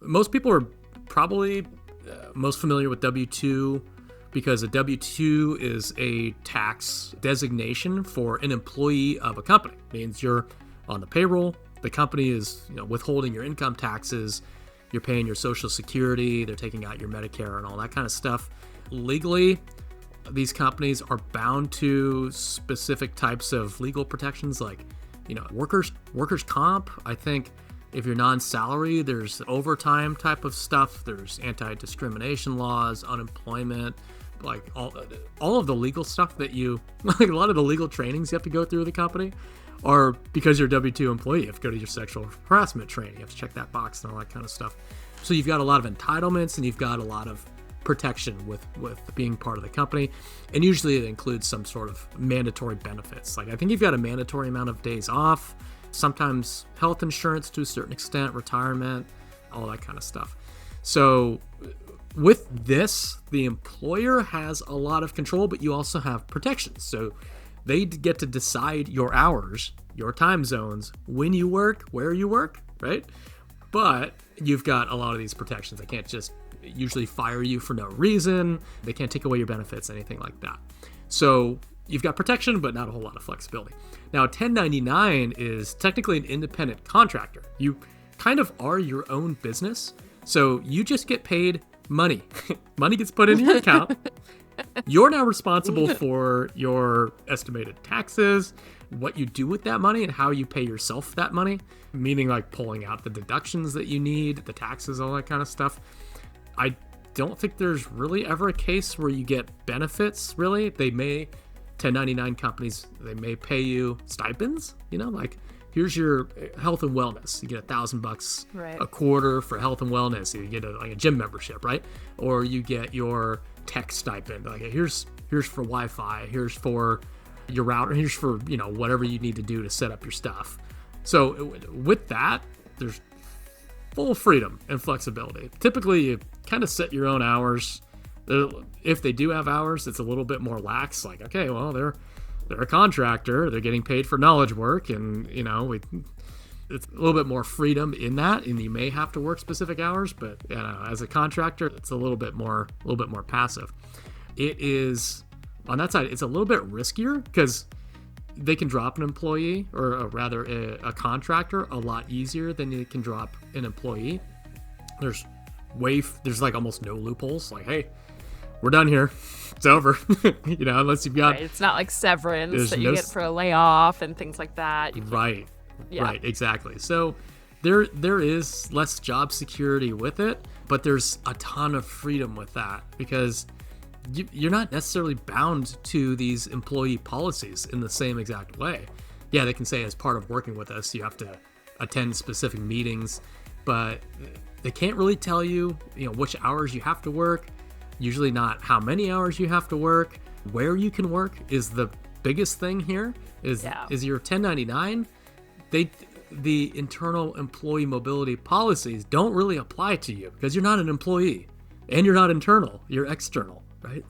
most people are probably most familiar with W-2 because a W-2 is a tax designation for an employee of a company. It means you're on the payroll. The company is, withholding your income taxes. You're paying your Social Security. They're taking out your Medicare and all that kind of stuff. Legally, these companies are bound to specific types of legal protections, like, workers' comp. I think if you're non-salary, there's overtime type of stuff. There's anti-discrimination laws, unemployment, like all of the legal stuff that like a lot of the legal trainings you have to go through the company are because you're a W-2 employee. You have to go to your sexual harassment training. You have to check that box and all that kind of stuff. So you've got a lot of entitlements and you've got a lot of protection with being part of the company. And usually it includes some sort of mandatory benefits. Like I think you've got a mandatory amount of days off, sometimes health insurance to a certain extent, retirement, all that kind of stuff. So with this, the employer has a lot of control, but you also have protections. So they get to decide your hours, your time zones, when you work, where you work, right? But you've got a lot of these protections. They can't just usually fire you for no reason. They can't take away your benefits, anything like that. So you've got protection, but not a whole lot of flexibility. Now, 1099 is technically an independent contractor. You kind of are your own business. So you just get paid money. Money gets put in your account. You're now responsible for your estimated taxes, what you do with that money, and how you pay yourself that money, meaning like pulling out the deductions that you need, the taxes, all that kind of stuff. I don't think there's really ever a case where you get benefits, really. They may, 1099 companies, they may pay you stipends, like here's your health and wellness. You get $1,000 a quarter for health and wellness. You get a gym membership, right? Or you get your tech stipend. Like here's for Wi-Fi, here's for your router, here's for, whatever you need to do to set up your stuff. So with that, there's full freedom and flexibility. Typically, you kind of set your own hours. If they do have hours, it's a little bit more lax. Like, okay, well, they're a contractor. They're getting paid for knowledge work, and it's a little bit more freedom in that. And you may have to work specific hours, but as a contractor, it's a little bit more passive. It is on that side. It's a little bit riskier because they can drop an employee, or rather a contractor, a lot easier than they can drop an employee. There's like almost no loopholes. Like, hey, we're done here. It's over. Unless you've got... Right. It's not like severance that you get for a layoff and things like that. Right. Right, exactly. So there is less job security with it, but there's a ton of freedom with that because you're not necessarily bound to these employee policies in the same exact way. Yeah, they can say as part of working with us, you have to attend specific meetings, but they can't really tell you, which hours you have to work. Usually not how many hours you have to work. Where you can work is the biggest thing here. Is your 1099. The internal employee mobility policies don't really apply to you because you're not an employee and you're not internal. You're external, right?